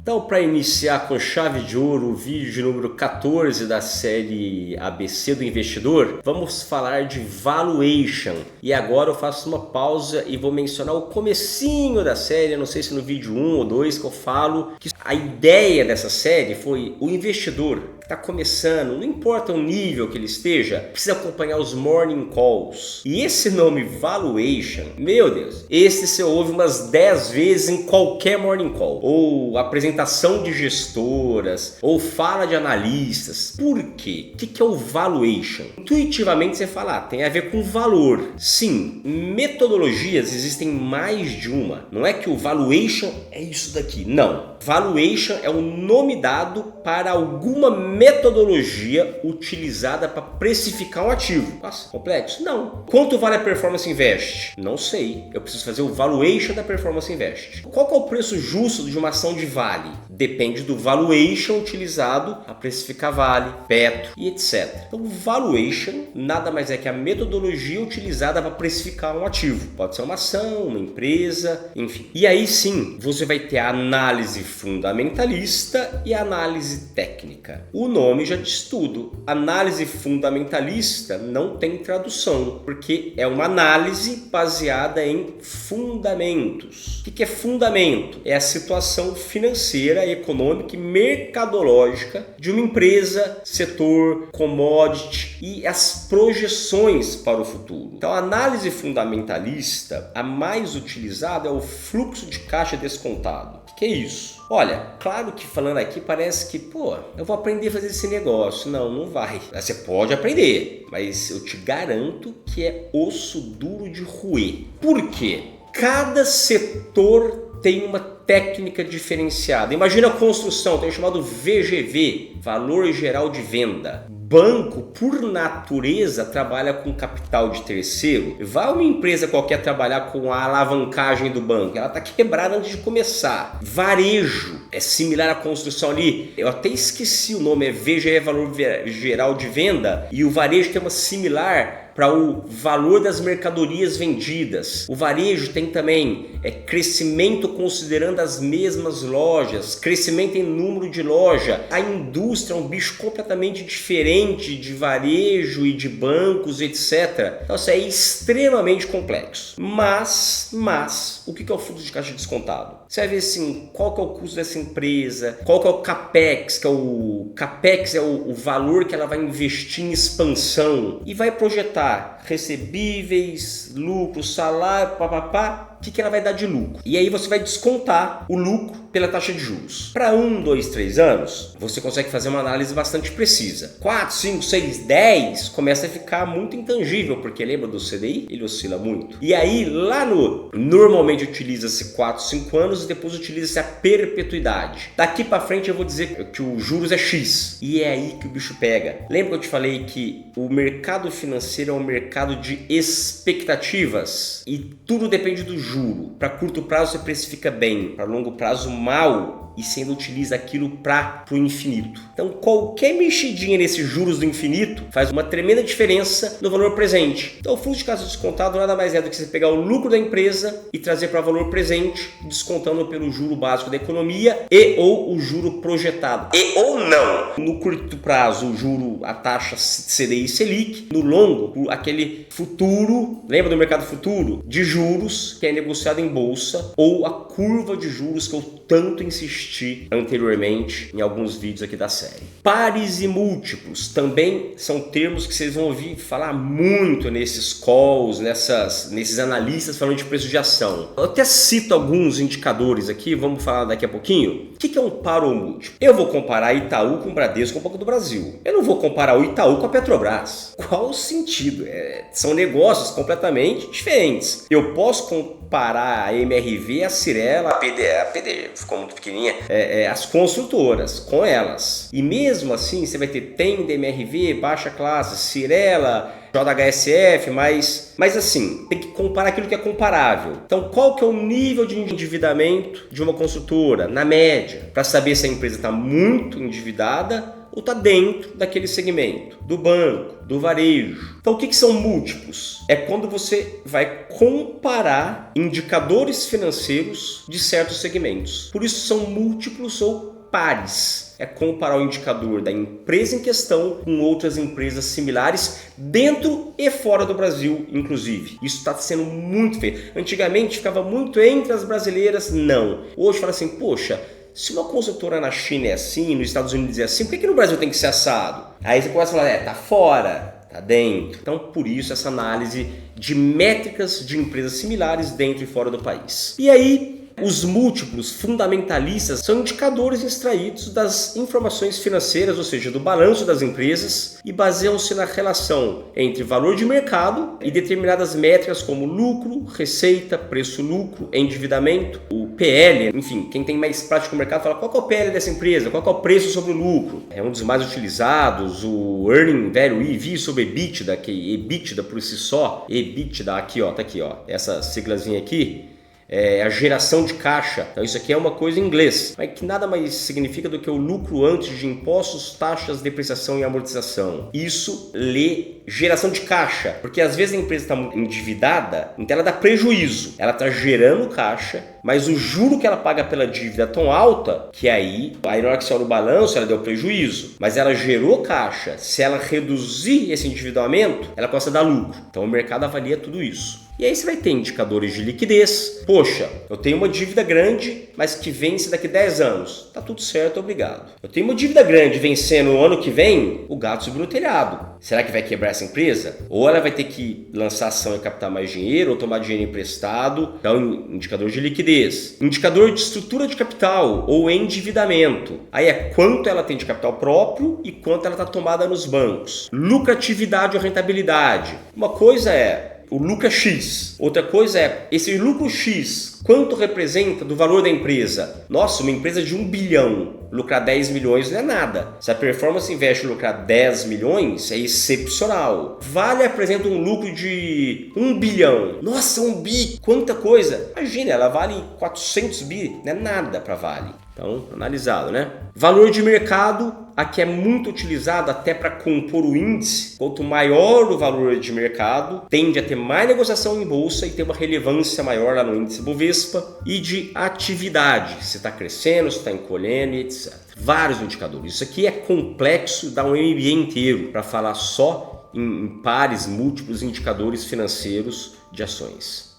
Então, para iniciar com chave de ouro o vídeo de número 14 da série ABC do Investidor, vamos falar de valuation. E agora eu faço uma pausa e vou mencionar o comecinho da série, eu não sei se no vídeo 1 ou 2 que eu falo, que a ideia dessa série foi o investidor que está começando, não importa o nível que ele esteja, precisa acompanhar os morning calls. E esse nome valuation, meu Deus, esse você ouve umas 10 vezes em qualquer morning call, ou apresentação de gestoras, ou fala de analistas. Por quê? O que é o valuation? Intuitivamente você fala, tem a ver com valor. Sim, metodologias existem mais de uma. Não é que o valuation é isso daqui, não. Valuation é o nome dado para alguma metodologia utilizada para precificar um ativo. Nossa, complexo? Não. Quanto vale a Performance Invest? Não sei. Eu preciso fazer o valuation da Performance Invest. Qual que é o preço justo de uma ação de Vale? Depende do valuation utilizado a precificar Vale, Petro e etc. Então, valuation nada mais é que a metodologia utilizada para precificar um ativo. Pode ser uma ação, uma empresa, enfim. E aí sim, você vai ter a análise fundamentalista e a análise técnica. O nome já diz tudo. Análise fundamentalista não tem tradução, porque é uma análise baseada em fundamentos. O que é fundamento? É a situação financeira, econômica e mercadológica de uma empresa, setor, commodity e as projeções para o futuro. Então, a análise fundamentalista, a mais utilizada é o fluxo de caixa descontado. O que é isso? Olha, claro que falando aqui parece que, eu vou aprender a fazer esse negócio. Não, não vai. Você pode aprender, mas eu te garanto que é osso duro de roer. Por quê? Cada setor tem uma técnica diferenciada. Imagina a construção, tem o chamado VGV, Valor Geral de Venda. Banco, por natureza, trabalha com capital de terceiro. Vai uma empresa qualquer trabalhar com a alavancagem do banco, ela está quebrada antes de começar. Varejo é similar à construção ali. Eu até esqueci o nome, é VGV, Valor Geral de Venda, e o varejo tem uma similar para o valor das mercadorias vendidas. O varejo tem também crescimento considerando as mesmas lojas, crescimento em número de loja. A indústria é um bicho completamente diferente de varejo e de bancos, etc. Então isso é extremamente complexo. Mas, o que é o fluxo de caixa descontado? Você vai ver assim, qual que é o custo dessa empresa, qual que é o CAPEX, CAPEX é o valor que ela vai investir em expansão e vai projetar recebíveis, lucro, salário, o que ela vai dar de lucro. E aí você vai descontar o lucro pela taxa de juros. Para 1, 2, 3 anos, você consegue fazer uma análise bastante precisa. 4, 5, 6, 10 começa a ficar muito intangível, porque lembra do CDI? Ele oscila muito. E aí lá normalmente utiliza-se 4, 5 anos e depois utiliza-se a perpetuidade. Daqui para frente eu vou dizer que o juros é X. E é aí que o bicho pega. Lembra que eu te falei que o mercado financeiro é um mercado de expectativas e tudo depende do juro. Para curto prazo você precifica bem, para longo prazo mal, e você ainda utiliza aquilo para o infinito. Então qualquer mexidinha nesses juros do infinito faz uma tremenda diferença no valor presente. Então o fluxo de caixa descontado nada mais é do que você pegar o lucro da empresa e trazer para valor presente, descontando pelo juro básico da economia e ou o juro projetado. E ou não. No curto prazo o juro, a taxa CDI e Selic. No longo, aquele futuro, lembra do mercado futuro? De juros que é negociado em bolsa, ou a curva de juros que eu tanto insisti anteriormente em alguns vídeos aqui da série. Pares e múltiplos também são termos que vocês vão ouvir falar muito nesses calls, nesses analistas falando de preço de ação. Eu até cito alguns indicadores aqui, vamos falar daqui a pouquinho. O que é um par ou múltiplo? Eu vou comparar Itaú com o Bradesco com o Banco do Brasil. Eu não vou comparar o Itaú com a Petrobras. Qual o sentido? São negócios completamente diferentes. Eu posso comparar a MRV, a Cyrela, a PD ficou muito pequenininha, as construtoras com elas. E mesmo assim você vai ter Tenda, MRV, baixa classe, Cyrela, JHSF, mas assim, tem que comparar aquilo que é comparável. Então, qual que é o nível de endividamento de uma construtora, na média, para saber se a empresa está muito endividada ou está dentro daquele segmento, do banco, do varejo. Então o que são múltiplos? É quando você vai comparar indicadores financeiros de certos segmentos. Por isso são múltiplos ou pares. É comparar o indicador da empresa em questão com outras empresas similares dentro e fora do Brasil, inclusive. Isso está sendo muito feito. Antigamente ficava muito entre as brasileiras, não. Hoje fala assim, poxa, se uma consultora na China é assim, nos Estados Unidos é assim, por que no Brasil tem que ser assado? Aí você começa a falar, tá fora, tá dentro. Então, por isso, essa análise de métricas de empresas similares dentro e fora do país. E aí, os múltiplos fundamentalistas são indicadores extraídos das informações financeiras, ou seja, do balanço das empresas, e baseiam-se na relação entre valor de mercado e determinadas métricas como lucro, receita, preço-lucro, endividamento, o PL, enfim, quem tem mais prática no mercado fala qual é o PL dessa empresa, qual é o preço sobre o lucro. É um dos mais utilizados, o Earning Value EV sobre EBITDA, que EBITDA por si só, EBITDA, aqui ó, tá aqui ó, essa siglazinha aqui, é a geração de caixa. Então isso aqui é uma coisa em inglês, mas que nada mais significa do que o lucro antes de impostos, taxas, depreciação e amortização. Isso lê geração de caixa, porque às vezes a empresa está endividada, então ela dá prejuízo. Ela está gerando caixa, mas o juro que ela paga pela dívida é tão alta que aí na hora que você olha o balanço, ela deu prejuízo, mas ela gerou caixa. Se ela reduzir esse endividamento, ela começa a dar lucro. Então o mercado avalia tudo isso. E aí você vai ter indicadores de liquidez. Poxa, eu tenho uma dívida grande, mas que vence daqui 10 anos. Tá tudo certo, obrigado. Eu tenho uma dívida grande vencendo o ano que vem, o gato subiu no telhado. Será que vai quebrar essa empresa? Ou ela vai ter que lançar ação e captar mais dinheiro, ou tomar dinheiro emprestado. Então, indicador de liquidez. Indicador de estrutura de capital ou endividamento. Aí é quanto ela tem de capital próprio e quanto ela está tomada nos bancos. Lucratividade ou rentabilidade. Uma coisa é o lucro é X. Outra coisa é esse lucro X, quanto representa do valor da empresa? Nossa, uma empresa de 1 bilhão, lucrar 10 milhões não é nada. Se a Performance Invest lucrar 10 milhões, é excepcional. Vale apresenta um lucro de 1 bilhão. Nossa, 1 bi, quanta coisa. Imagina, ela vale 400 bi, não é nada para Vale. Então, analisado, né? Valor de mercado, aqui é muito utilizado até para compor o índice. Quanto maior o valor de mercado, tende a ter mais negociação em bolsa e ter uma relevância maior lá no índice Bovespa. E de atividade, se está crescendo, se está encolhendo, etc. Vários indicadores. Isso aqui é complexo, dá um MBA inteiro para falar só em pares, múltiplos indicadores financeiros de ações.